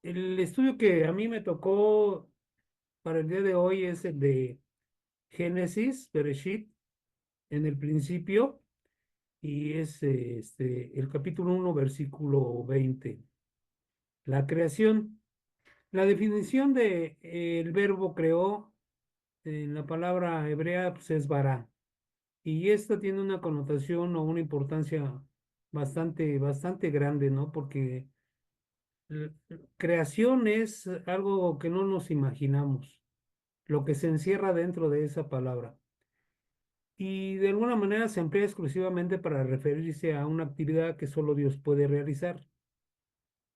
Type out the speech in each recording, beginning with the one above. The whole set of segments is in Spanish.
El estudio que a mí me tocó para el día de hoy es el de Génesis, Bereshit, en el principio, y es el capítulo 1, versículo 20. La creación. La definición de el verbo creó en la palabra hebrea pues, es bara, y esta tiene una connotación o una importancia bastante grande, ¿no? Porque l- creación es algo que no nos imaginamos, lo que se encierra dentro de esa palabra. Y de alguna manera se emplea exclusivamente para referirse a una actividad que solo Dios puede realizar.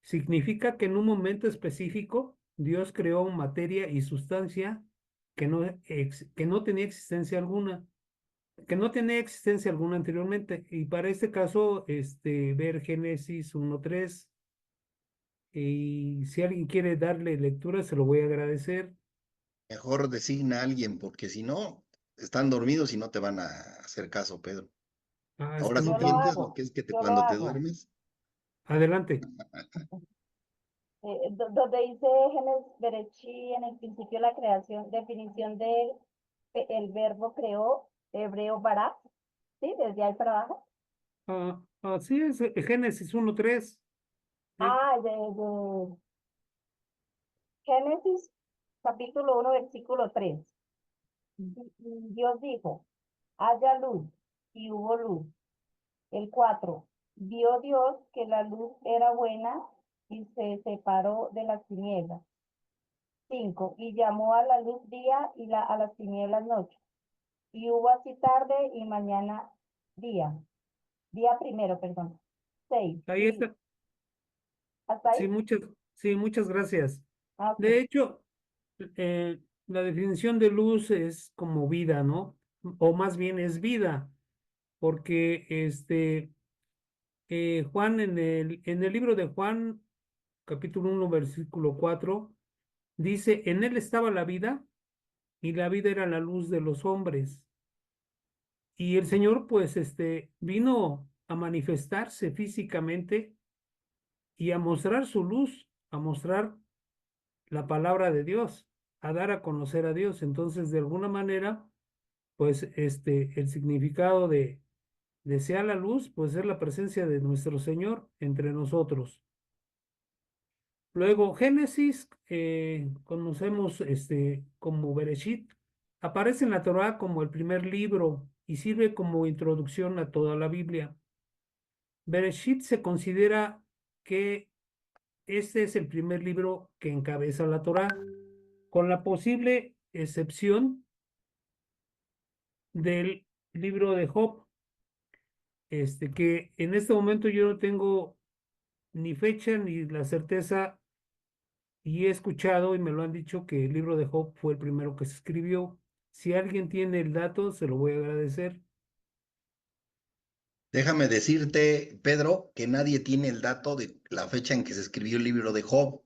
Significa que en un momento específico Dios creó materia y sustancia que no tenía existencia alguna, que no tenía existencia alguna anteriormente. Y para este caso, ver Génesis 1:3. Y si alguien quiere darle lectura, se lo voy a agradecer. Mejor designa a alguien, porque si no, están dormidos y no te van a hacer caso, Pedro. Ah, es que Ahora no sí Yo lo entiendes lo hago, que es que yo lo cuando te hago. duermes. Adelante. Donde dice Génesis Berechi, en el principio la creación, definición de el verbo creó, hebreo bara, ¿sí? Desde ahí para abajo. Así es, Génesis 1:3. Eh, Ah, de Génesis capítulo 1 versículo 3. Dios dijo, haya luz, y hubo luz. El 4. Vio Dios que la luz era buena y se separó de las tinieblas. 5. Y llamó a la luz día y a las tinieblas noche. Y hubo así tarde y mañana día. Día primero, perdón. 6. Ahí Y está. hasta ahí. Sí, muchas gracias. Ah, De ok. hecho, la definición de luz es como vida, ¿no? O más bien es vida, porque Juan en el libro de Juan, capítulo 1, versículo 4, dice, en él estaba la vida y la vida era la luz de los hombres. Y el Señor, pues, vino a manifestarse físicamente y a mostrar su luz, a mostrar la palabra de Dios, a dar a conocer a Dios. Entonces, de alguna manera, pues, el significado de sea la luz, pues es la presencia de nuestro Señor entre nosotros. Luego, Génesis, conocemos como Bereshit, aparece en la Torá como el primer libro y sirve como introducción a toda la Biblia. Bereshit se considera que este es el primer libro que encabeza la Torá, con la posible excepción del libro de Job, que en este momento yo no tengo ni fecha ni la certeza, y he escuchado y me lo han dicho que el libro de Job fue el primero que se escribió. Si alguien tiene el dato, se lo voy a agradecer. Déjame decirte, Pedro, que nadie tiene el dato de la fecha en que se escribió el libro de Job.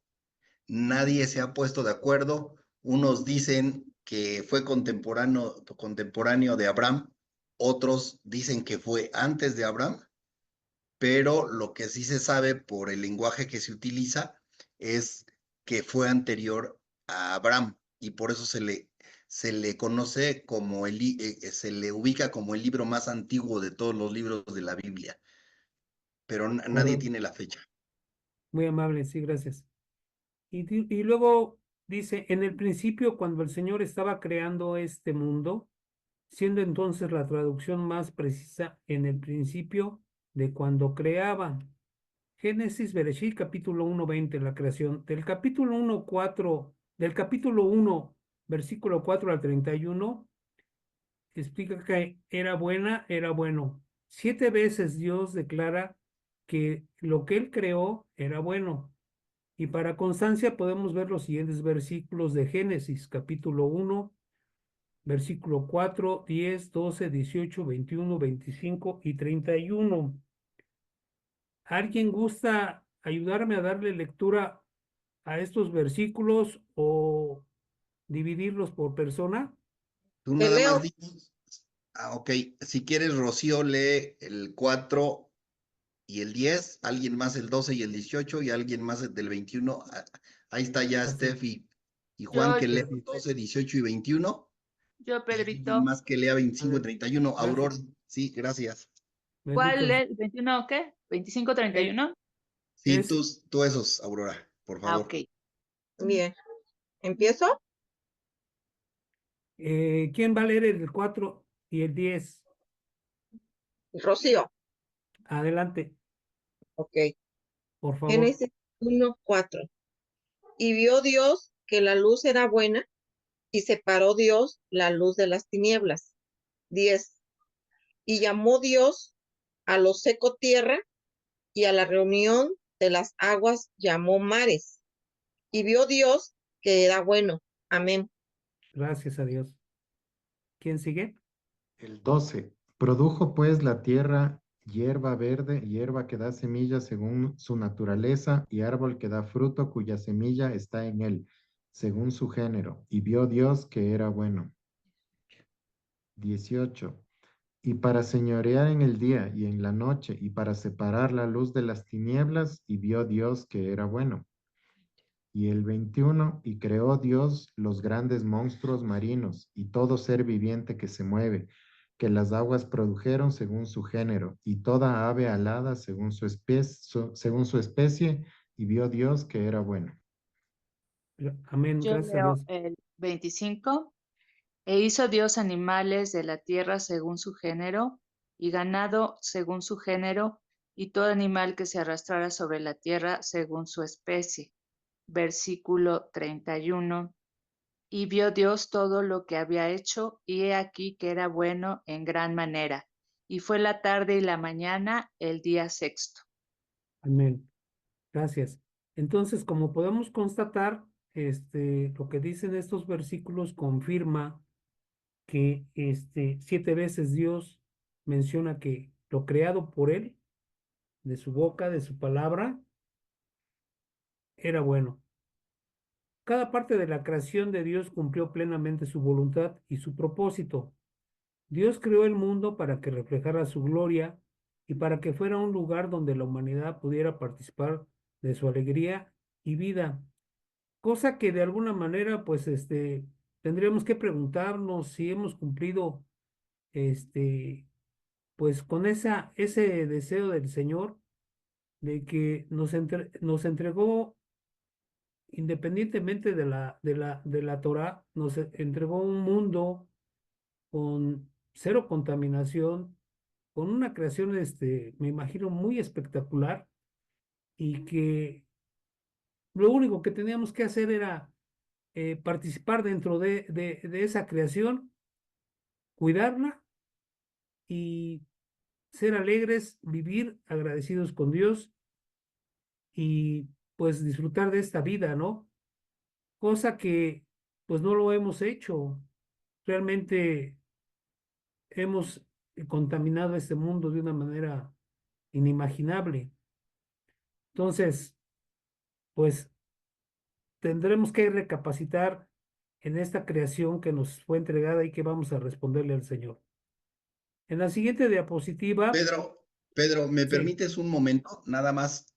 Nadie se ha puesto de acuerdo. Unos dicen que fue contemporáneo de Abraham, otros dicen que fue antes de Abraham, pero lo que sí se sabe por el lenguaje que se utiliza es que fue anterior a Abraham y por eso se le conoce como se le ubica como el libro más antiguo de todos los libros de la Biblia, pero nadie Acuerdo. tiene la fecha. Muy amable, sí, gracias. Y luego dice, en el principio, cuando el Señor estaba creando este mundo, siendo entonces la traducción más precisa en el principio de cuando creaba. Génesis, Bereshit, capítulo 1:20, la creación. Del capítulo 1, versículo 4 al 31, explica que era bueno. 7 veces Dios declara que lo que Él creó era bueno. Y para constancia podemos ver los siguientes versículos de Génesis, capítulo 1, versículo 4, 10, 12, 18, 21, 25 y 31. ¿Alguien gusta ayudarme a darle lectura a estos versículos o dividirlos por persona? Tú Te nada más leo, dices, ok, si quieres, Rocío lee el 4 y el 10, alguien más el 12 y el 18 y alguien más el del 21. Ahí está ya Así. Steph y Juan que lee 12, 18 y 21. Yo, Y alguien Pedrito. más que lea 25 y 31. Gracias. Aurora, sí, gracias. ¿Cuál Bendito es? ¿21 qué? ¿25, 31? Sí, es, tú esos, Aurora, por Ah, favor. ok. Bien. ¿Empiezo? ¿quién va a leer el 4 y el 10? Rocío. Adelante, Ok. por favor. Génesis 1:4. Y vio Dios que la luz era buena, y separó Dios la luz de las tinieblas. 10. Y llamó Dios a lo seco tierra, y a la reunión de las aguas llamó mares. Y vio Dios que era bueno. Amén. Gracias a Dios. ¿Quién sigue? El 12. Produjo pues la tierra hierba verde, hierba que da semilla según su naturaleza, y árbol que da fruto cuya semilla está en él, según su género. Y vio Dios que era bueno. 18. Y para señorear en el día y en la noche, y para separar la luz de las tinieblas, y vio Dios que era bueno. Y el 21, y creó Dios los grandes monstruos marinos y todo ser viviente que se mueve, que las aguas produjeron según su género, y toda ave alada según su especie, y vio Dios que era bueno. Amén, Yo gracias a leo Dios. el 25. E hizo Dios animales de la tierra según su género, y ganado según su género, y todo animal que se arrastrara sobre la tierra según su especie. Versículo 31. Y vio Dios todo lo que había hecho, y he aquí que era bueno en gran manera. Y fue la tarde y la mañana el día sexto. Amén. Gracias. Entonces, como podemos constatar, lo que dicen estos versículos confirma que 7 veces Dios menciona que lo creado por Él, de su boca, de su palabra, era bueno. Cada parte de la creación de Dios cumplió plenamente su voluntad y su propósito. Dios creó el mundo para que reflejara su gloria y para que fuera un lugar donde la humanidad pudiera participar de su alegría y vida. Cosa que de alguna manera, pues, tendríamos que preguntarnos si hemos cumplido, este, pues, con ese deseo del Señor de que nos entregó, independientemente de la Torá, nos entregó un mundo con cero contaminación, con una creación, me imagino, muy espectacular y que lo único que teníamos que hacer era participar dentro de esa creación, cuidarla y ser alegres, vivir agradecidos con Dios y pues disfrutar de esta vida, ¿no? Cosa que pues no lo hemos hecho. Realmente hemos contaminado este mundo de una manera inimaginable. Entonces, pues tendremos que recapacitar en esta creación que nos fue entregada y que vamos a responderle al Señor. En la siguiente diapositiva, Pedro, ¿me sí, permites un momento? Nada más,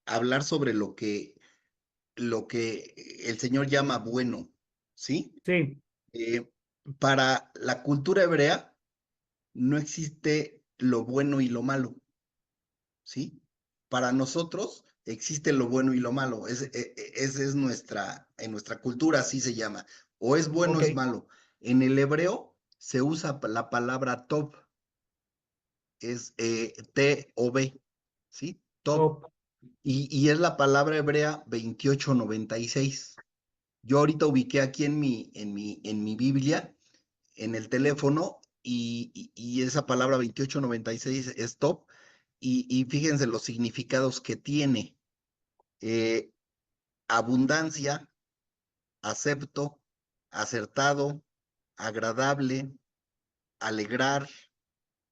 hablar sobre lo que el Señor llama bueno, ¿sí? sí, Eh, para la cultura hebrea no existe lo bueno y lo malo, ¿sí? Para nosotros existe lo bueno y lo malo. Ese es en nuestra cultura así se llama. O es bueno o ok, es malo. En el hebreo se usa la palabra tov, es T-O-B, ¿sí? Tov. top, Y es la palabra hebrea 2896. Yo ahorita ubiqué aquí en mi Biblia, en el teléfono, y esa palabra 2896 es top, y fíjense los significados que tiene. Eh, abundancia, acepto, acertado, agradable, alegrar,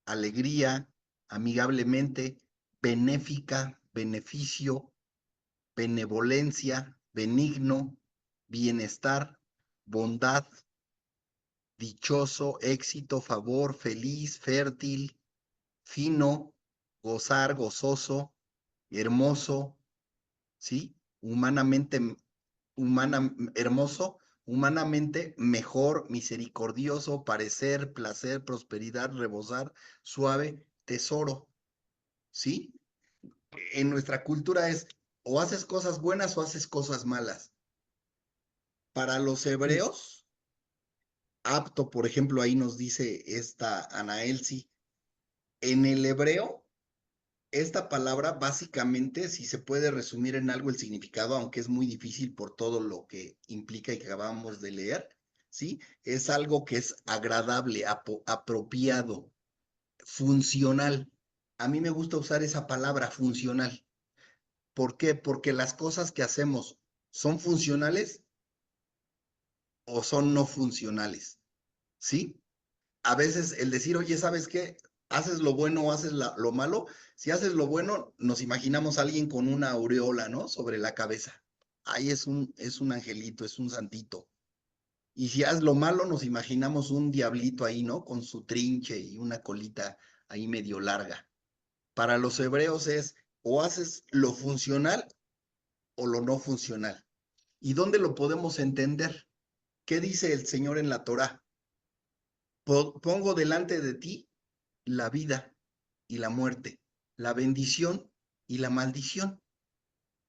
alegría, amigablemente, benéfica, beneficio, benevolencia, benigno, bienestar, bondad, dichoso, éxito, favor, feliz, fértil, fino, gozar, gozoso, hermoso, ¿sí? Humanamente, hermoso, humanamente mejor, misericordioso, parecer, placer, prosperidad, rebosar, suave, tesoro, ¿sí? En nuestra cultura es o haces cosas buenas o haces cosas malas. Para los hebreos, apto, por ejemplo, ahí nos dice esta Ana Elsie, en el hebreo, esta palabra básicamente, si se puede resumir en algo el significado, aunque es muy difícil por todo lo que implica y que acabamos de leer, ¿sí? Es algo que es agradable, apropiado, funcional. A mí me gusta usar esa palabra, funcional. ¿Por qué? Porque las cosas que hacemos son funcionales o son no funcionales, ¿sí? A veces el decir, oye, ¿sabes qué? Haces lo bueno o haces lo malo. Si haces lo bueno, nos imaginamos a alguien con una aureola, ¿no? Sobre la cabeza. Ahí es un angelito, es un santito. Y si haces lo malo, nos imaginamos un diablito ahí, ¿no? Con su trinche y una colita ahí medio larga. Para los hebreos es o haces lo funcional o lo no funcional. ¿Y dónde lo podemos entender? ¿Qué dice el Señor en la Torá? Pongo delante de ti la vida y la muerte, la bendición y la maldición.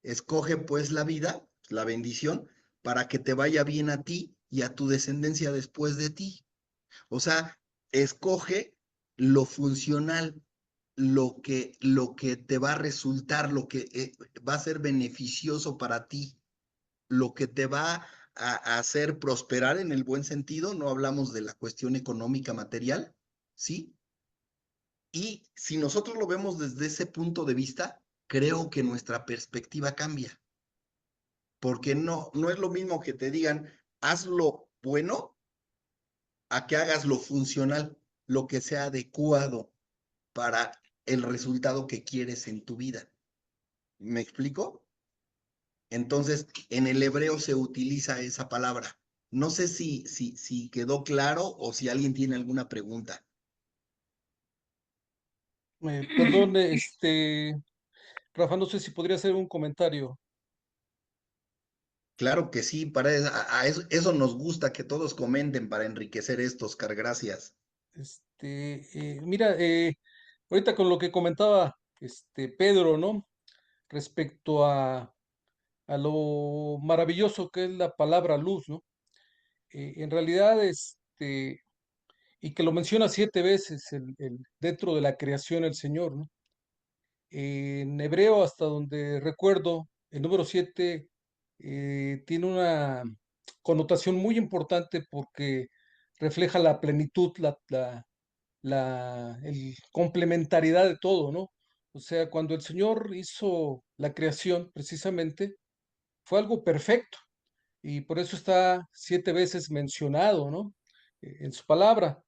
Escoge pues la vida, la bendición, para que te vaya bien a ti y a tu descendencia después de ti. O sea, escoge lo funcional, lo que te va a resultar, lo que va a ser beneficioso para ti, lo que te va a hacer prosperar en el buen sentido. No hablamos de la cuestión económica material, ¿sí? Y si nosotros lo vemos desde ese punto de vista, creo que nuestra perspectiva cambia, porque no es lo mismo que te digan, haz lo bueno, a que hagas lo funcional, lo que sea adecuado para el resultado que quieres en tu vida. ¿Me explico? Entonces, en el hebreo se utiliza esa palabra. No sé si quedó claro o si alguien tiene alguna pregunta. Perdón, Rafa, no sé si podría hacer un comentario. Claro que sí, para eso, eso nos gusta que todos comenten para enriquecer esto, Oscar. Gracias. Mira, ahorita con lo que comentaba Pedro, ¿no? Respecto a lo maravilloso que es la palabra luz, ¿no? En realidad, y que lo menciona 7 veces dentro de la creación el Señor, ¿no? En hebreo, hasta donde recuerdo, el número 7 tiene una connotación muy importante porque refleja la plenitud, el complementariedad de todo, ¿no? O sea, cuando el Señor hizo la creación, precisamente, fue algo perfecto y por eso está 7 veces mencionado, ¿no? En su palabra.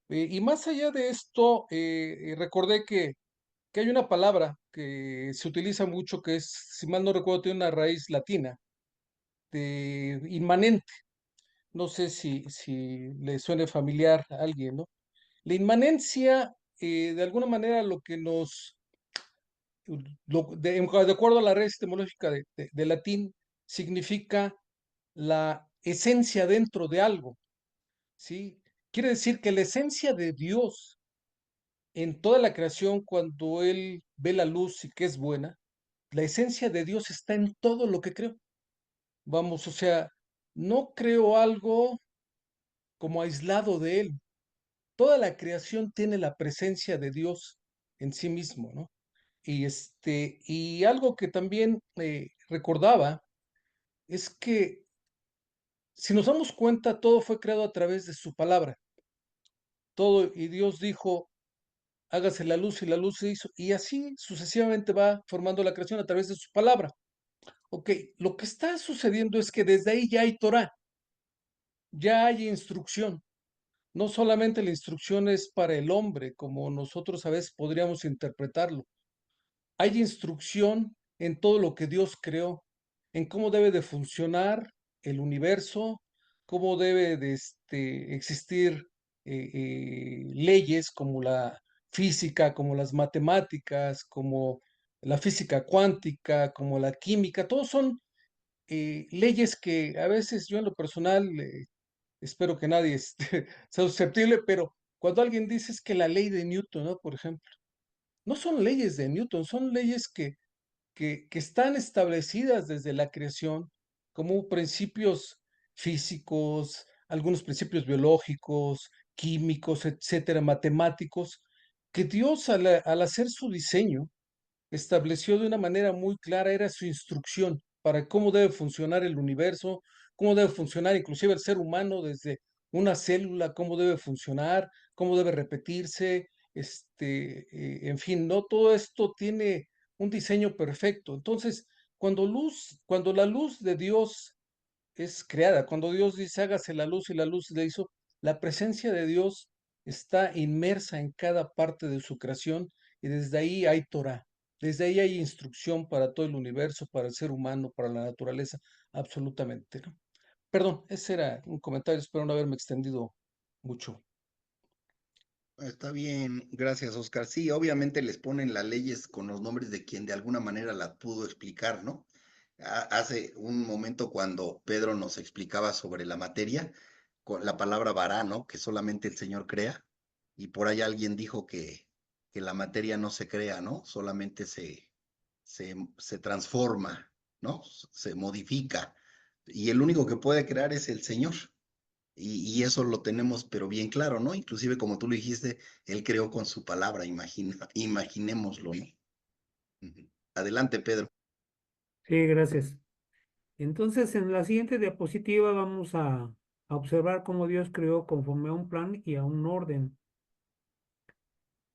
Y más allá de esto, recordé que hay una palabra que se utiliza mucho que es, si mal no recuerdo, tiene una raíz latina, de inmanente. No sé si le suene familiar a alguien, ¿no? La inmanencia, de alguna manera, lo que de acuerdo a la red etimológica de latín, significa la esencia dentro de algo, ¿sí? Quiere decir que la esencia de Dios en toda la creación, cuando Él ve la luz y que es buena, la esencia de Dios está en todo lo que creo. Vamos, o sea, no creo algo como aislado de Él. Toda la creación tiene la presencia de Dios en sí mismo, ¿no? Y algo que también recordaba es que si nos damos cuenta, todo fue creado a través de su palabra. Todo, y Dios dijo, hágase la luz y la luz se hizo. Y así sucesivamente va formando la creación a través de su palabra. Ok, lo que está sucediendo es que desde ahí ya hay Torah, ya hay instrucción. No solamente la instrucción es para el hombre, como nosotros a veces podríamos interpretarlo. Hay instrucción en todo lo que Dios creó, en cómo debe de funcionar el universo, cómo debe de existir leyes como física, como las matemáticas, como la física cuántica, como la química, todos son leyes que a veces yo en lo personal espero que nadie sea susceptible, pero cuando alguien dice es que la ley de Newton, ¿no? Por ejemplo, no son leyes de Newton, son leyes que están establecidas desde la creación como principios físicos, algunos principios biológicos, químicos, etcétera, matemáticos, que Dios al hacer su diseño estableció de una manera muy clara, era su instrucción para cómo debe funcionar el universo, cómo debe funcionar inclusive el ser humano desde una célula, cómo debe funcionar, cómo debe repetirse, en fin, no todo esto tiene un diseño perfecto. Entonces, cuando la luz de Dios es creada, cuando Dios dice hágase la luz y la luz le hizo, la presencia de Dios está inmersa en cada parte de su creación y desde ahí hay Torah, desde ahí hay instrucción para todo el universo, para el ser humano, para la naturaleza, absolutamente, ¿no? Perdón, ese era un comentario, espero no haberme extendido mucho. Está bien, gracias, Oscar. Sí, obviamente les ponen las leyes con los nombres de quien de alguna manera las pudo explicar, ¿no? Hace un momento cuando Pedro nos explicaba sobre la materia, con la palabra vará, ¿no? Que solamente el Señor crea, y por ahí alguien dijo que la materia no se crea, ¿no? Solamente se transforma, ¿no? Se modifica, y el único que puede crear es el Señor. Y eso lo tenemos, pero bien claro, ¿no? Inclusive, como tú lo dijiste, él creó con su palabra, imaginémoslo, ¿no? Ujú. Adelante, Pedro. Sí, gracias. Entonces, en la siguiente diapositiva vamos a observar cómo Dios creó conforme a un plan y a un orden.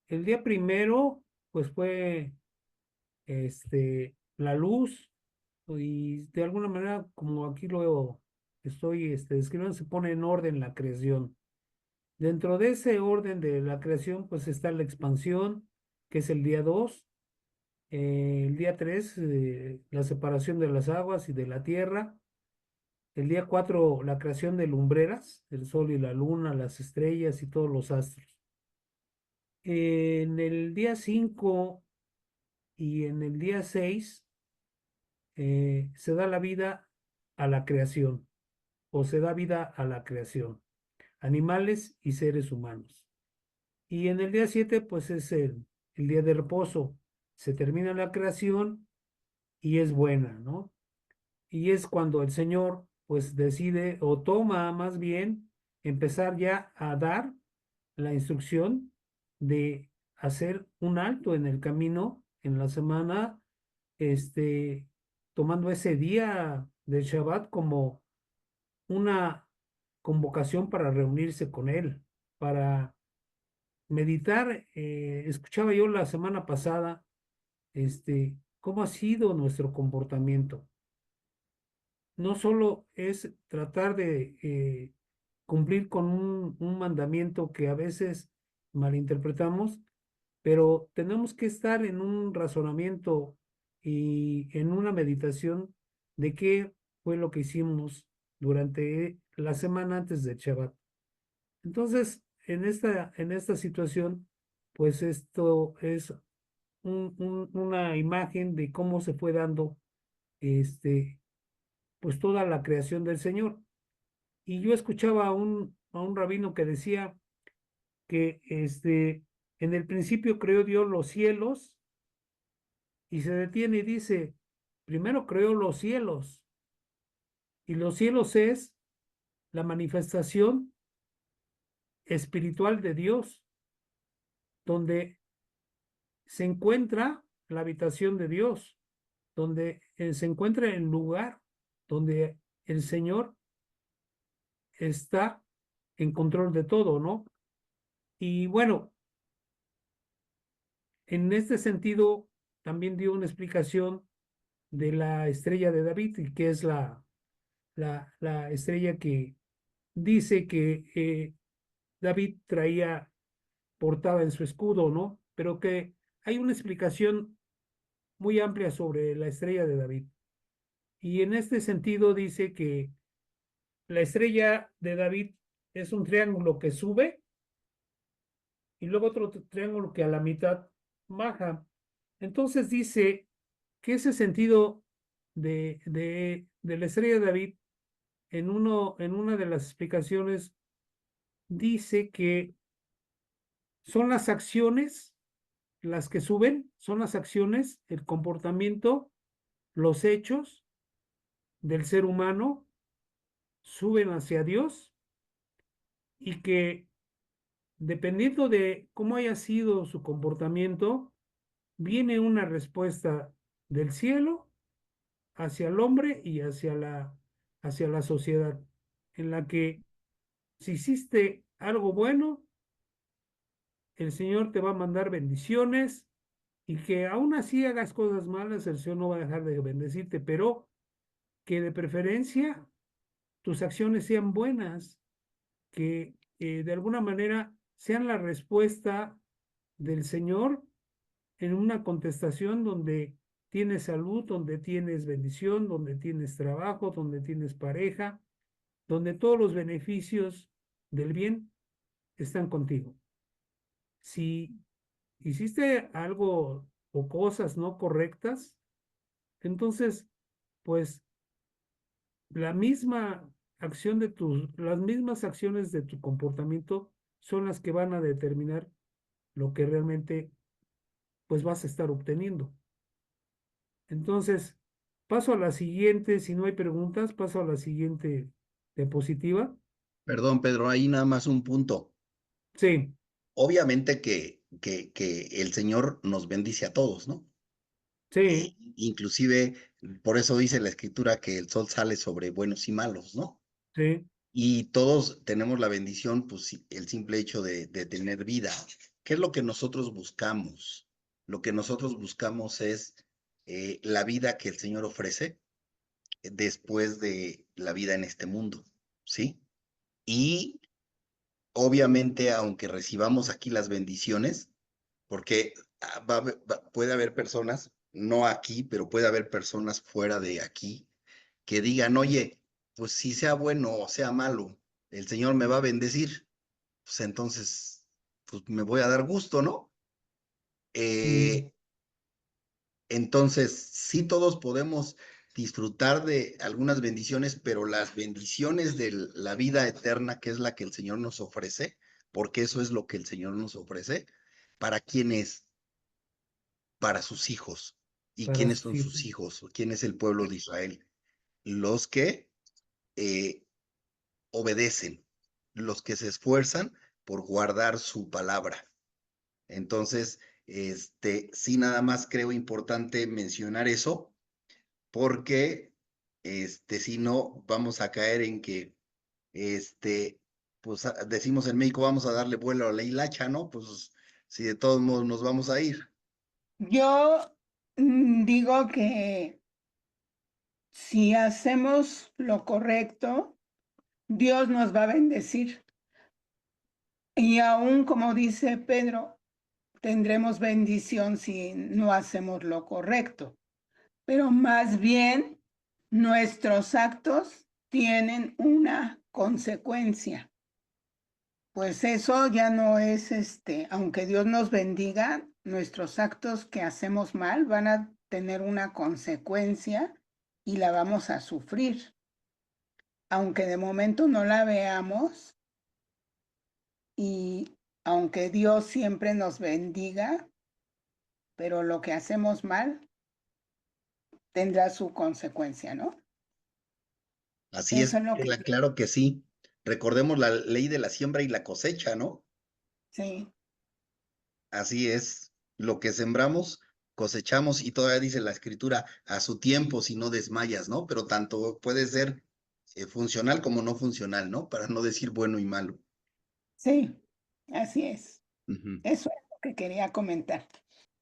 El día primero, pues fue la luz, y de alguna manera, como aquí lo estoy describiendo, se pone en orden la creación. Dentro de ese orden de la creación, pues está la expansión, que es el día 2. El día 3, la separación de las aguas y de la tierra. El día 4, la creación de lumbreras, el sol y la luna, las estrellas y todos los astros. En el día 5 y en el día 6 se da la vida a la creación, o se da vida a la creación, animales y seres humanos. Y en el día 7, pues es el día de reposo. Se termina la creación y es buena, ¿no? Y es cuando el Señor, pues decide o toma más bien empezar ya a dar la instrucción de hacer un alto en el camino, en la semana, este, tomando ese día del Shabbat como una convocación para reunirse con Él, para meditar. Escuchaba yo la semana pasada, cómo ha sido nuestro comportamiento. No solo es tratar de cumplir con un mandamiento que a veces malinterpretamos, pero tenemos que estar en un razonamiento y en una meditación de qué fue lo que hicimos durante la semana antes del Shabbat. Entonces, en esta situación, pues esto es una imagen de cómo se fue dando pues toda la creación del Señor. Y yo escuchaba a un rabino que decía que en el principio creó Dios los cielos, y se detiene y dice, primero creó los cielos, y los cielos es la manifestación espiritual de Dios, donde se encuentra la habitación de Dios, donde se encuentra el lugar donde el Señor está en control de todo, ¿no? Y bueno, en este sentido, también dio una explicación de la estrella de David, y que es la estrella que dice que David portaba en su escudo, ¿no? Pero que hay una explicación muy amplia sobre la estrella de David. Y en este sentido dice que la estrella de David es un triángulo que sube y luego otro triángulo que a la mitad baja. Entonces dice que ese sentido de la estrella de David, en una de las explicaciones, dice que son las acciones las que suben, son las acciones, el comportamiento, los hechos del ser humano suben hacia Dios, y que dependiendo de cómo haya sido su comportamiento, viene una respuesta del cielo hacia el hombre y hacia la sociedad, en la que si hiciste algo bueno, el Señor te va a mandar bendiciones, y que aún así hagas cosas malas, el Señor no va a dejar de bendecirte, pero que de preferencia tus acciones sean buenas, que de alguna manera sean la respuesta del Señor en una contestación donde tienes salud, donde tienes bendición, donde tienes trabajo, donde tienes pareja, donde todos los beneficios del bien están contigo. Si hiciste algo o cosas no correctas, entonces, pues la misma las mismas acciones de tu comportamiento son las que van a determinar lo que realmente pues vas a estar obteniendo. Entonces, paso a la siguiente, si no hay preguntas, paso a la siguiente diapositiva. Perdón, Pedro, ahí nada más un punto. Sí, Obviamente que el Señor nos bendice a todos, ¿no? sí, Inclusive, por eso dice la Escritura que el sol sale sobre buenos y malos, ¿no? sí, Y todos tenemos la bendición, pues el simple hecho de tener vida. ¿Qué es lo que nosotros buscamos? Lo que nosotros buscamos es la vida que el Señor ofrece después de la vida en este mundo, ¿sí? Y obviamente, aunque recibamos aquí las bendiciones, porque puede haber personas, no aquí, pero puede haber personas fuera de aquí, que digan, oye, pues si sea bueno o sea malo, el Señor me va a bendecir, pues entonces, pues me voy a dar gusto, ¿no? mm, Entonces, sí todos podemos disfrutar de algunas bendiciones, pero las bendiciones de la vida eterna, que es la que el Señor nos ofrece, porque eso es lo que el Señor nos ofrece, ¿para quién es? Para sus hijos. ¿Y para quiénes sus son hijos. sus hijos? ¿Quién es el pueblo de Israel? Los que eh, obedecen, los que se esfuerzan por guardar su palabra. Entonces, sí, nada más creo importante mencionar eso, porque si no, vamos a caer en que, pues decimos en México, vamos a darle vuelo a la hilacha, ¿no? Pues si de todos modos nos vamos a ir. Yo digo que si hacemos lo correcto, Dios nos va a bendecir. Y aún como dice Pedro, tendremos bendición si no hacemos lo correcto. Pero más bien nuestros actos tienen una consecuencia. Pues eso ya no es aunque Dios nos bendiga, nuestros actos que hacemos mal van a tener una consecuencia y la vamos a sufrir. Aunque de momento no la veamos y aunque Dios siempre nos bendiga, pero lo que hacemos mal tendrá su consecuencia, ¿no? Así Eso es, es lo que claro que sí. Recordemos la ley de la siembra y la cosecha, ¿no? sí. Así es, lo que sembramos, cosechamos y todavía dice la escritura, a su tiempo si no desmayas, ¿no? Pero tanto puede ser funcional como no funcional, ¿no? Para no decir bueno y malo. Sí, así es. Ujú. Eso es lo que quería comentar.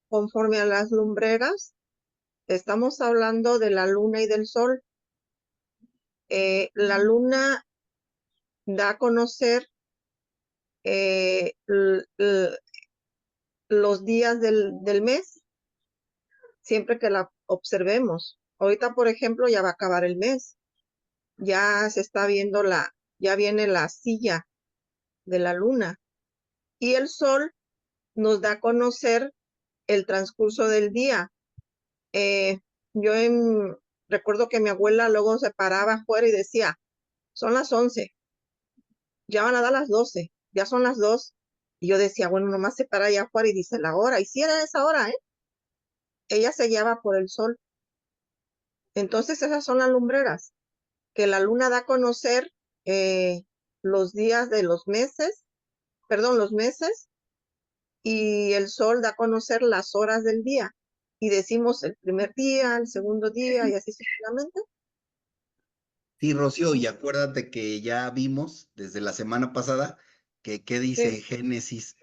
Conforme a las lumbreras, estamos hablando de la luna y del sol. La luna da a conocer los días del mes, siempre que la observemos. Ahorita, por ejemplo, ya va a acabar el mes. Ya se está viendo ya viene la silla de la luna. Y el sol nos da a conocer el transcurso del día. Yo recuerdo que mi abuela luego se paraba afuera y decía, son las 11, ya van a dar las 12, ya son las 2. Y yo decía, bueno, nomás se para allá afuera y dice la hora. Y sí era esa hora, ¿eh? Ella se guiaba por el sol. Entonces esas son las lumbreras, que la luna da a conocer los días de los meses, los meses, y el sol da a conocer las horas del día. Y decimos el primer día, el segundo día, y así sucesivamente. Sí, Rocío, y acuérdate que ya vimos desde la semana pasada que qué dice Sí. Génesis,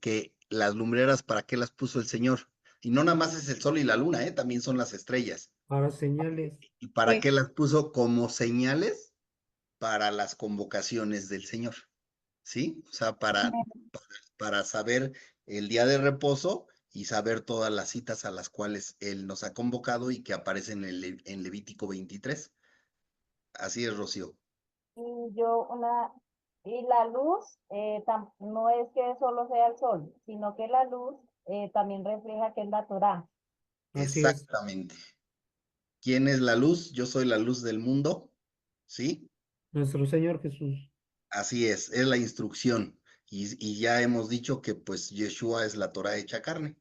que las lumbreras, ¿para qué las puso el Señor? Y no nada más es el sol y la luna, también son las estrellas. Para señales. ¿Y para Sí. qué las puso como señales? Para las convocaciones del Señor, ¿sí? O sea, para saber el día de reposo y saber todas las citas a las cuales Él nos ha convocado y que aparecen en Levítico 23. Así es, Rocío. Y la luz no es que solo sea el sol, sino que la luz también refleja que es la Torá. Así es. Exactamente. ¿Quién es la luz? Yo soy la luz del mundo, ¿sí? Nuestro Señor Jesús. Así es la instrucción. Y ya hemos dicho que pues Yeshua es la Torá hecha carne.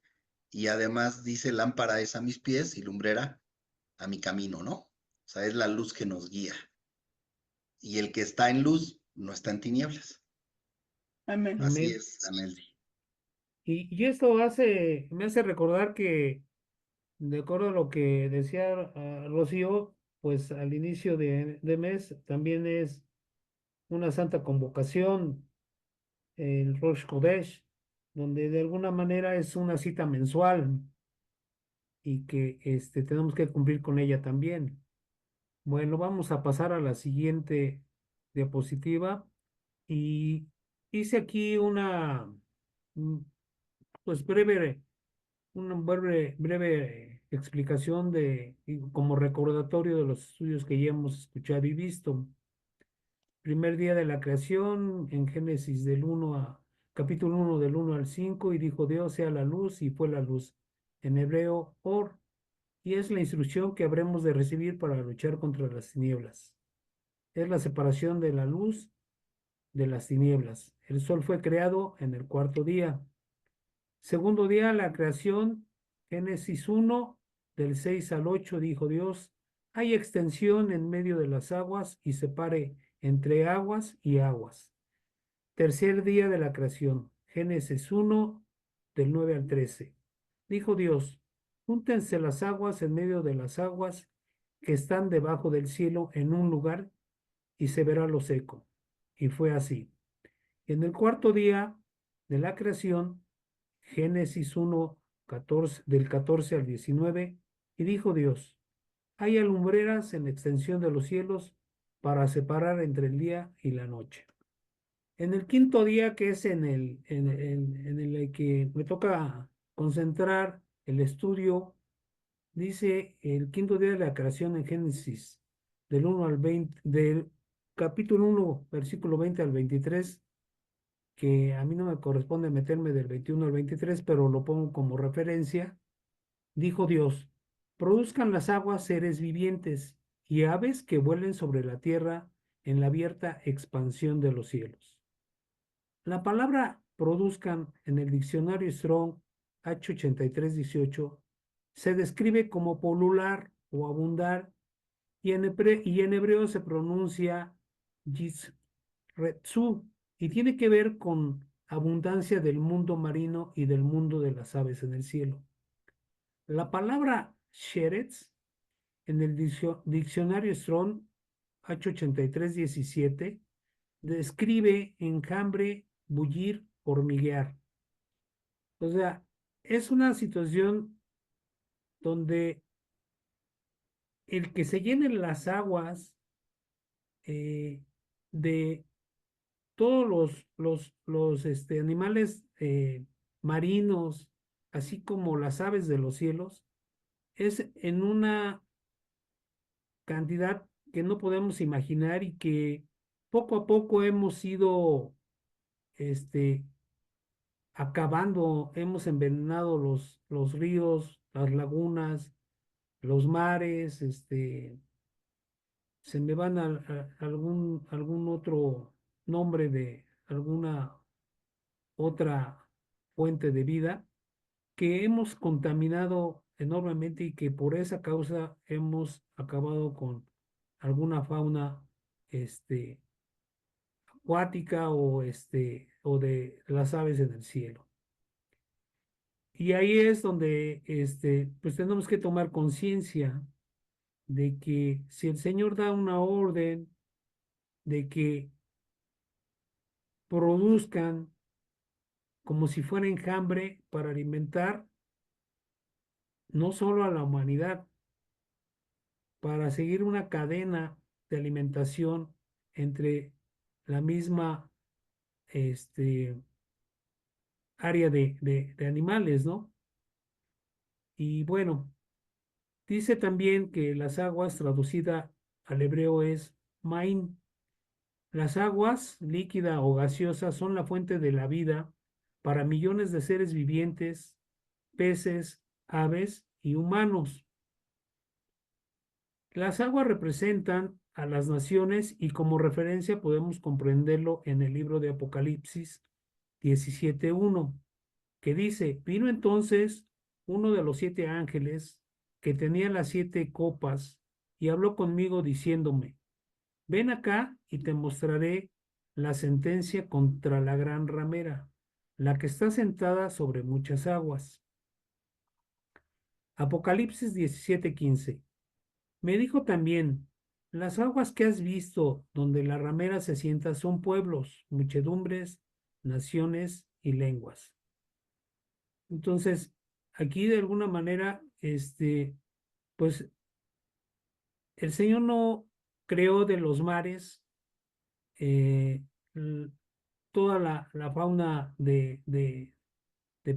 Y además dice, lámpara es a mis pies y lumbrera a mi camino, ¿no? O sea, es la luz que nos guía. Y el que está en luz no está en tinieblas. Amén. Así Amén. es, Aneldi. Y esto me hace recordar que, de acuerdo a lo que decía Rocío, pues al inicio de mes también es una santa convocación, el Rosh Kodesh, donde de alguna manera es una cita mensual y que tenemos que cumplir con ella también. Bueno, vamos a pasar a la siguiente diapositiva y hice aquí mm, pues una breve explicación y como recordatorio de los estudios que ya hemos escuchado y visto. Primer día de la creación, en Génesis capítulo 1 del 1 al 5, y dijo Dios sea la luz, y fue la luz. En hebreo, Or, y es la instrucción que habremos de recibir para luchar contra las tinieblas. Es la separación de la luz de las tinieblas. El sol fue creado en el cuarto día. Segundo día, la creación, Génesis 1, del 6 al 8, dijo Dios, hay extensión en medio de las aguas y separe entre aguas y aguas. Tercer día de la creación, Génesis 1, del 9 al 13. Dijo Dios, júntense las aguas en medio de las aguas que están debajo del cielo en un lugar y se verá lo seco. Y fue así. En el cuarto día de la creación, Génesis 1, 14, del 14 al 19, y dijo Dios, hay alumbreras en la extensión de los cielos para separar entre el día y la noche. En el quinto día, que es en el que me toca concentrar el estudio, dice el quinto día de la creación en Génesis, del 1 al 20, del capítulo 1, versículo 20 al 23, que a mí no me corresponde meterme del 21 al 23, pero lo pongo como referencia. Dijo Dios, produzcan las aguas seres vivientes y aves que vuelen sobre la tierra en la abierta expansión de los cielos. La palabra produzcan en el diccionario Strong H8318 se describe como polular o abundar y en hebreo se pronuncia yisretzu y tiene que ver con abundancia del mundo marino y del mundo de las aves en el cielo. La palabra sheretz en el diccionario Strong H8317 describe enjambre, bullir, hormiguear. O sea, es una situación donde el que se llenen las aguas de todos los animales marinos, así como las aves de los cielos, es en una cantidad que no podemos imaginar y que poco a poco hemos ido este, acabando, hemos envenenado los ríos, las lagunas, los mares, se me van algún otro nombre de alguna otra fuente de vida que hemos contaminado enormemente y que por esa causa hemos acabado con alguna fauna, acuática o de las aves en el cielo. Y ahí es donde, pues tenemos que tomar conciencia de que si el Señor da una orden de que produzcan como si fuera enjambre para alimentar no solo a la humanidad, para seguir una cadena de alimentación entre la misma área de animales, ¿no? Y bueno, dice también que las aguas, traducida al hebreo, es maín. Las aguas, líquida o gaseosa, son la fuente de la vida para millones de seres vivientes, peces, aves y humanos. Las aguas representan a las naciones y como referencia podemos comprenderlo en el libro de Apocalipsis 17:1, que dice, vino entonces uno de los 7 ángeles que tenía las 7 copas y habló conmigo diciéndome, ven acá y te mostraré la sentencia contra la gran ramera, la que está sentada sobre muchas aguas. Apocalipsis 17:15. Me dijo también, las aguas que has visto donde la ramera se sienta son pueblos, muchedumbres, naciones y lenguas. Entonces, aquí de alguna manera, pues el Señor no creó de los mares eh, toda la fauna de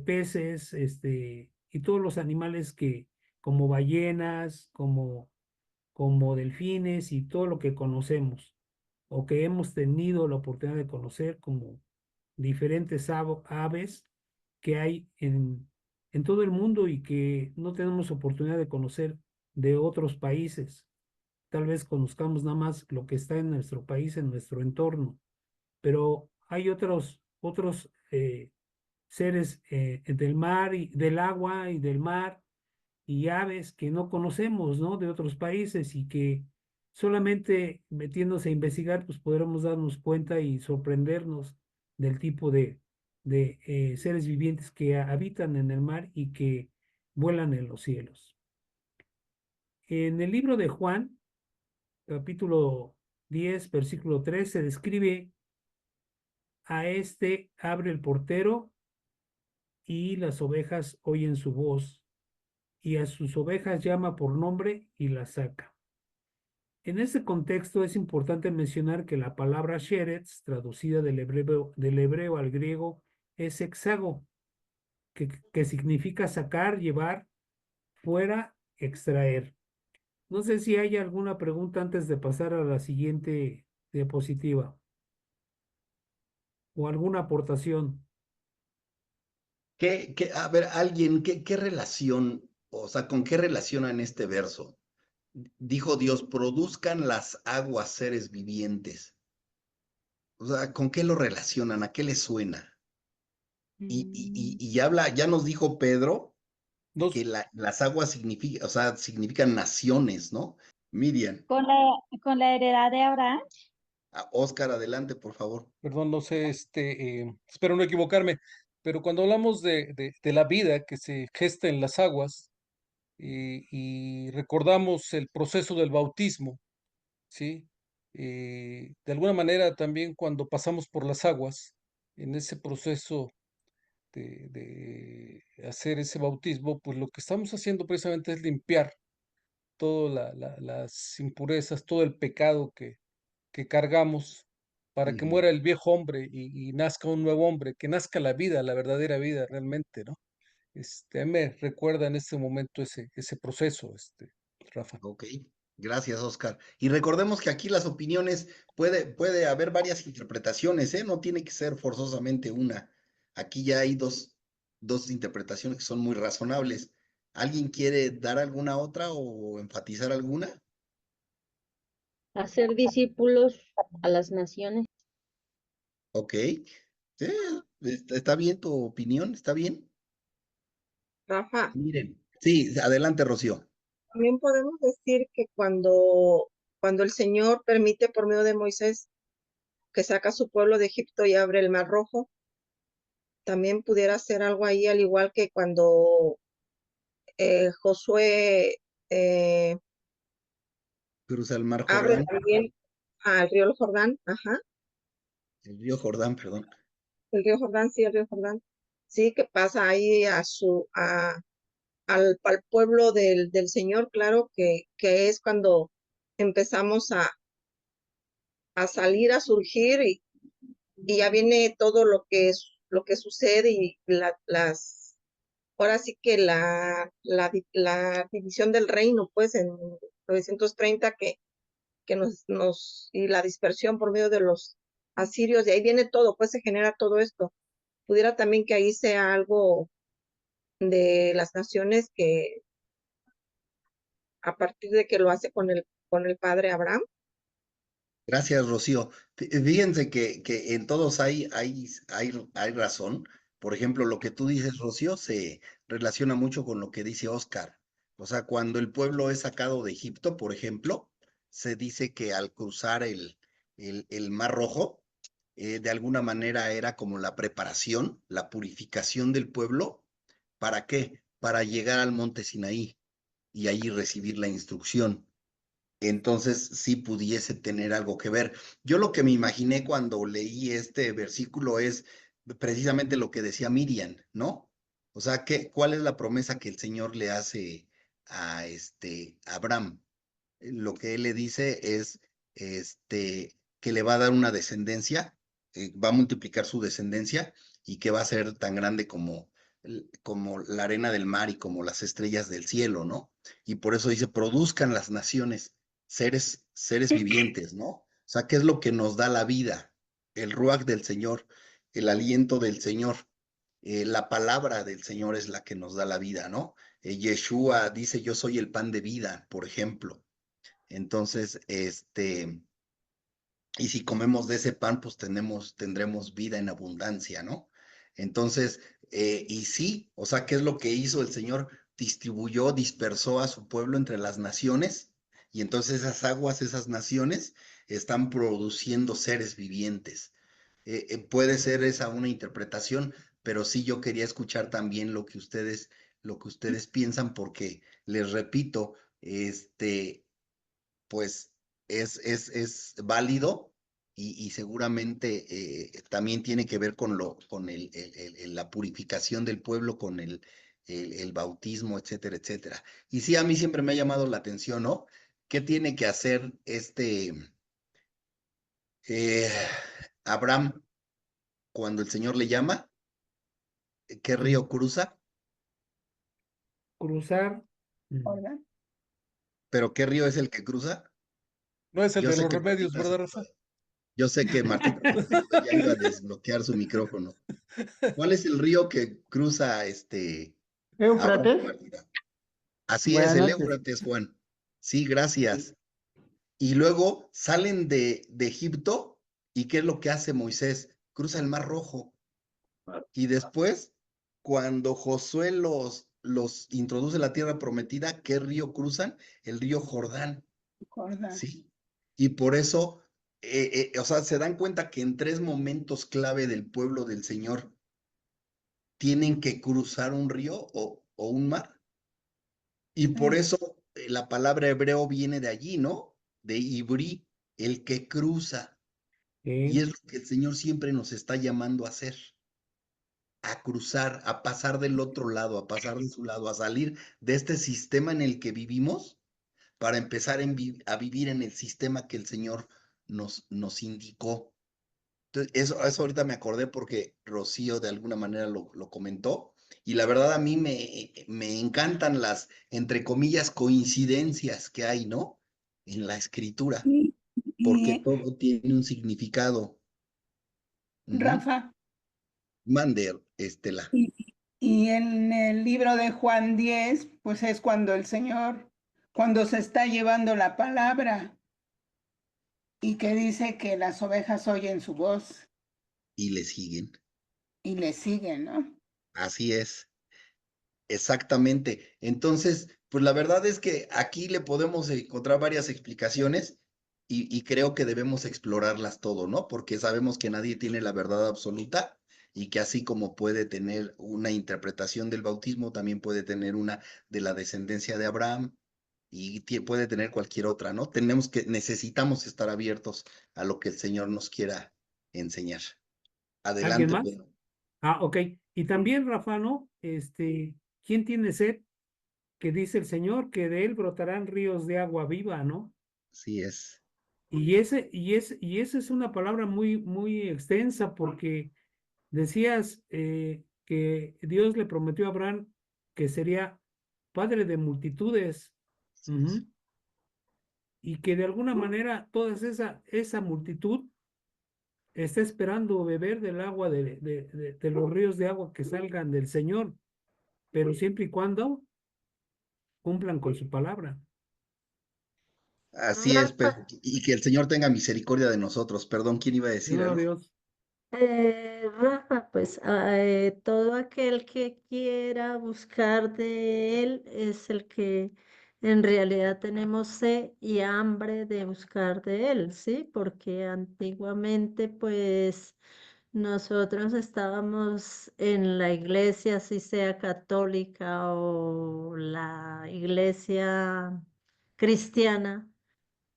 peces, y todos los animales que, como ballenas, como delfines y todo lo que conocemos o que hemos tenido la oportunidad de conocer como diferentes aves que hay en todo el mundo y que no tenemos oportunidad de conocer de otros países. Tal vez conozcamos nada más lo que está en nuestro país, en nuestro entorno, pero hay otros seres del mar y del agua y del mar y aves que no conocemos, ¿no? De otros países y que solamente metiéndose a investigar, pues podremos darnos cuenta y sorprendernos del tipo de seres vivientes que habitan en el mar y que vuelan en los cielos. En el libro de Juan, capítulo 10, versículo 3, se describe a abre el portero y las ovejas oyen su voz y a sus ovejas llama por nombre y las saca. En este contexto es importante mencionar que la palabra sheretz, traducida del hebreo al griego, es hexago, que significa sacar, llevar, fuera, extraer. No sé si hay alguna pregunta antes de pasar a la siguiente diapositiva o alguna aportación. A ver, alguien, ¿qué relación, o sea, con qué relacionan este verso? Dijo Dios, produzcan las aguas seres vivientes. O sea, ¿con qué lo relacionan? ¿A qué le suena? Y habla, ya nos dijo Pedro Dos, que las aguas significan, o sea, significan naciones, ¿no? Miriam, Con la heredad de Abraham. Oscar, adelante, por favor. perdón, no sé, espero no equivocarme, pero cuando hablamos de la vida que se gesta en las aguas y recordamos el proceso del bautismo, ¿sí? De alguna manera también cuando pasamos por las aguas, en ese proceso de hacer ese bautismo, pues lo que estamos haciendo precisamente es limpiar todas las impurezas, todo el pecado que cargamos para que Ujú. muera el viejo hombre y nazca un nuevo hombre, que nazca la vida, la verdadera vida realmente, ¿no? A mí me recuerda en este momento ese proceso, Rafa. Ok, gracias, Oscar. Y recordemos que aquí las opiniones puede haber varias interpretaciones, ¿eh? No tiene que ser forzosamente una. Aquí ya hay dos interpretaciones que son muy razonables. ¿Alguien quiere dar alguna otra o enfatizar alguna? Hacer discípulos a las naciones. Ok. Sí, está bien tu opinión, está bien. Rafa, Miren. Sí, adelante, Rocío. también podemos decir que cuando el Señor permite por medio de Moisés que saca a su pueblo de Egipto y abre el Mar Rojo, también pudiera ser algo ahí, al igual que cuando Josué Cruza el mar abre Jordán, también al río Jordán, ajá, el río Jordán, perdón. el río Jordán, sí, el río Jordán, sí, que pasa ahí al pueblo del Señor, claro, que es cuando empezamos a salir, a surgir y ya viene todo lo que sucede y ahora sí que la división del reino, pues en 930 y la dispersión por medio de los asirios, de ahí viene todo, pues se genera todo esto. Pudiera también que ahí sea algo de las naciones que a partir de que lo hace con el padre Abraham. Gracias, Rocío. Fíjense que en todos hay razón. Por ejemplo, lo que tú dices, Rocío, se relaciona mucho con lo que dice Oscar. O sea, cuando el pueblo es sacado de Egipto, por ejemplo, se dice que al cruzar el Mar Rojo, de alguna manera era como la preparación, la purificación del pueblo. ¿Para qué? Para llegar al monte Sinaí y allí recibir la instrucción. Entonces sí pudiese tener algo que ver. Yo lo que me imaginé cuando leí este versículo es precisamente lo que decía Miriam, ¿no? O sea, ¿cuál es la promesa que el Señor le hace a Abraham? Lo que él le dice es que le va a dar una descendencia, va a multiplicar su descendencia y que va a ser tan grande como la arena del mar y como las estrellas del cielo, ¿no? Y por eso dice, produzcan las naciones seres vivientes, ¿no? O sea, ¿qué es lo que nos da la vida? El ruach del Señor, el aliento del Señor, la palabra del Señor es la que nos da la vida, ¿no? Yeshua dice, yo soy el pan de vida, por ejemplo. Entonces, y si comemos de ese pan, pues tendremos vida en abundancia, ¿no? Entonces, y sí, o sea, ¿qué es lo que hizo el Señor? Distribuyó, dispersó a su pueblo entre las naciones, y entonces esas aguas, esas naciones, están produciendo seres vivientes. Puede ser esa una interpretación, pero sí yo quería escuchar también lo que ustedes piensan, porque les repito, pues es válido y seguramente también tiene que ver con la purificación del pueblo, con el bautismo, etcétera, etcétera. Y sí, a mí siempre me ha llamado la atención, ¿no? ¿Qué tiene que hacer eh, Abraham cuando el Señor le llama? ¿Qué río cruza? Cruzar. ¿verdad? ¿Pero qué río es el que cruza? No es el Yo de sé los que remedios, Martita se ¿verdad, me Rafa? Yo sé que Martita ya iba a desbloquear su micrófono. ¿Cuál es el río que cruza Abraham, Éufrates. Martita? Así es, Buenas el noches. Éufrates, Juan. Sí, gracias. Y luego salen de Egipto, ¿y qué es lo que hace Moisés? Cruza el Mar Rojo. Y después, cuando Josué los introduce a la tierra prometida, ¿qué río cruzan? El río Jordán. Jordán. ¿Sí? Y por eso, o sea, se dan cuenta que en 3 momentos clave del pueblo del Señor tienen que cruzar un río o un mar. Y por eso la palabra hebreo viene de allí, ¿no? De Ibrí, el que cruza. Y es lo que el Señor siempre nos está llamando a hacer, a cruzar, a pasar del otro lado, a pasar de su lado, a salir de este sistema en el que vivimos para empezar a vivir en el sistema que el Señor nos indicó. Entonces, eso ahorita me acordé porque Rocío de alguna manera lo comentó. Y la verdad a mí me encantan las, entre comillas, coincidencias que hay, ¿no? En la escritura, Y, porque y, todo tiene un significado. Ujú. Rafa, Mande, Estela. Y en el libro de Juan 10, pues es cuando el Señor, cuando se está llevando la palabra y que dice que las ovejas oyen su voz Y le siguen. y le siguen, ¿no? Así es. Exactamente. Entonces, pues la verdad es que aquí le podemos encontrar varias explicaciones y creo que debemos explorarlas todo, ¿no? Porque sabemos que nadie tiene la verdad absoluta y que así como puede tener una interpretación del bautismo, también puede tener una de la descendencia de Abraham y puede tener cualquier otra, ¿no? Necesitamos estar abiertos a lo que el Señor nos quiera enseñar. ¿Alguien Adelante, más? Pedro. Ah, ok. Y también, Rafa, ¿no? ¿Quién tiene sed? Que dice el Señor que de él brotarán ríos de agua viva, ¿no? Así es. Y esa es una palabra muy, muy extensa porque decías que Dios le prometió a Abraham que sería padre de multitudes. Ujú. Y que de alguna manera toda esa multitud está esperando beber del agua de los ríos de agua que salgan del Señor, pero siempre y cuando cumplan con su palabra. Así es, Rafa, y que el Señor tenga misericordia de nosotros. Perdón, ¿quién iba a decir Primero algo? Dios. Rafa, pues todo aquel que quiera buscar de él es el que en realidad tenemos sed y hambre de buscar de él, ¿sí? Porque antiguamente pues nosotros estábamos en la iglesia, si sea católica o la iglesia cristiana,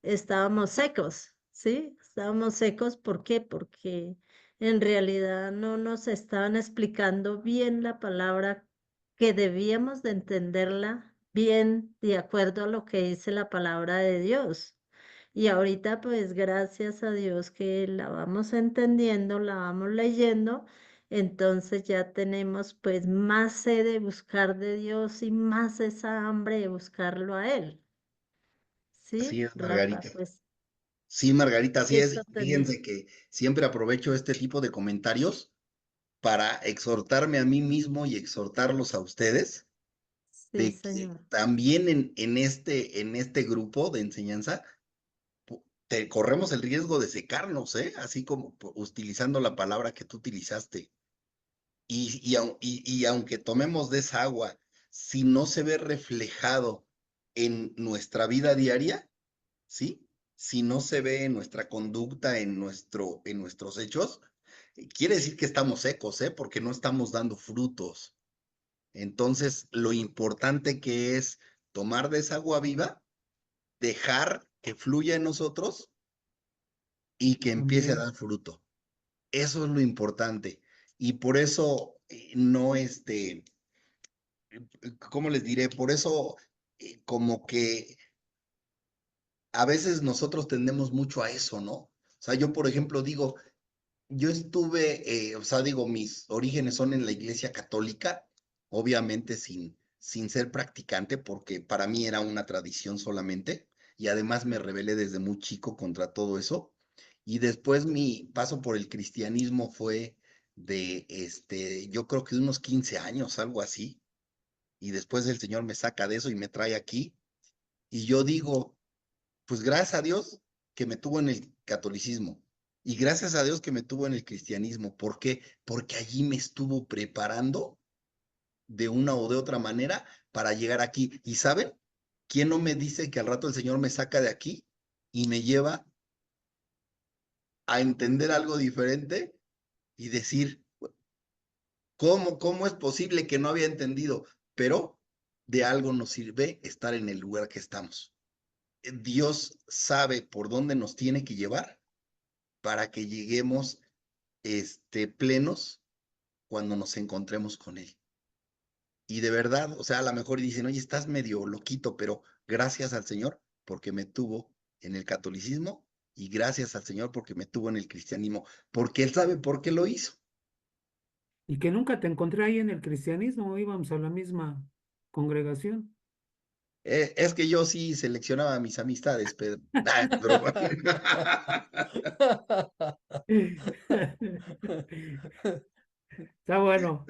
estábamos secos, ¿sí? Estábamos secos, ¿por qué? Porque en realidad no nos estaban explicando bien la palabra que debíamos de entenderla bien de acuerdo a lo que dice la palabra de Dios. Y ahorita, pues gracias a Dios que la vamos entendiendo, la vamos leyendo, entonces ya tenemos pues más sed de buscar de Dios y más esa hambre de buscarlo a Él. Así ¿Sí, es, Rafa? Margarita. Pues Sí, Margarita, así es. eso Y tenemos. fíjense que siempre aprovecho este tipo de comentarios para exhortarme a mí mismo y exhortarlos a ustedes Sí, de que señor. también en este grupo de enseñanza corremos el riesgo de secarnos, ¿eh? Así como utilizando la palabra que tú utilizaste. Y aunque tomemos de esa agua, si no se ve reflejado en nuestra vida diaria, ¿sí? Si no se ve en nuestra conducta, en nuestros hechos, quiere decir que estamos secos, ¿eh? Porque no estamos dando frutos. Entonces, lo importante que es tomar de esa agua viva, dejar que fluya en nosotros y que empiece a Amén. dar fruto. Eso es lo importante. Y por eso no, ¿cómo les diré? Por eso, como que a veces nosotros tendemos mucho a eso, ¿no? O sea, yo, por ejemplo, digo, yo estuve, o sea, digo, mis orígenes son en la iglesia católica, obviamente sin ser practicante, porque para mí era una tradición solamente, y además me rebelé desde muy chico contra todo eso. Y después mi paso por el cristianismo fue yo creo que de unos 15 años, algo así, y después el Señor me saca de eso y me trae aquí, y yo digo, pues gracias a Dios que me tuvo en el catolicismo y gracias a Dios que me tuvo en el cristianismo. ¿Por qué? Porque allí me estuvo preparando de una o de otra manera para llegar aquí. ¿Y saben? ¿Quién no me dice que al rato el Señor me saca de aquí y me lleva a entender algo diferente y decir, ¿cómo es posible que no había entendido? Pero de algo nos sirve estar en el lugar que estamos. Dios sabe por dónde nos tiene que llevar para que lleguemos plenos cuando nos encontremos con Él. Y de verdad, o sea, a lo mejor dicen, oye, estás medio loquito, pero gracias al Señor porque me tuvo en el catolicismo y gracias al Señor porque me tuvo en el cristianismo, porque Él sabe por qué lo hizo. Y que nunca te encontré ahí en el cristianismo, íbamos a la misma congregación. Es que yo sí seleccionaba a mis amistades, Pedro. Nah, es broma. Está bueno.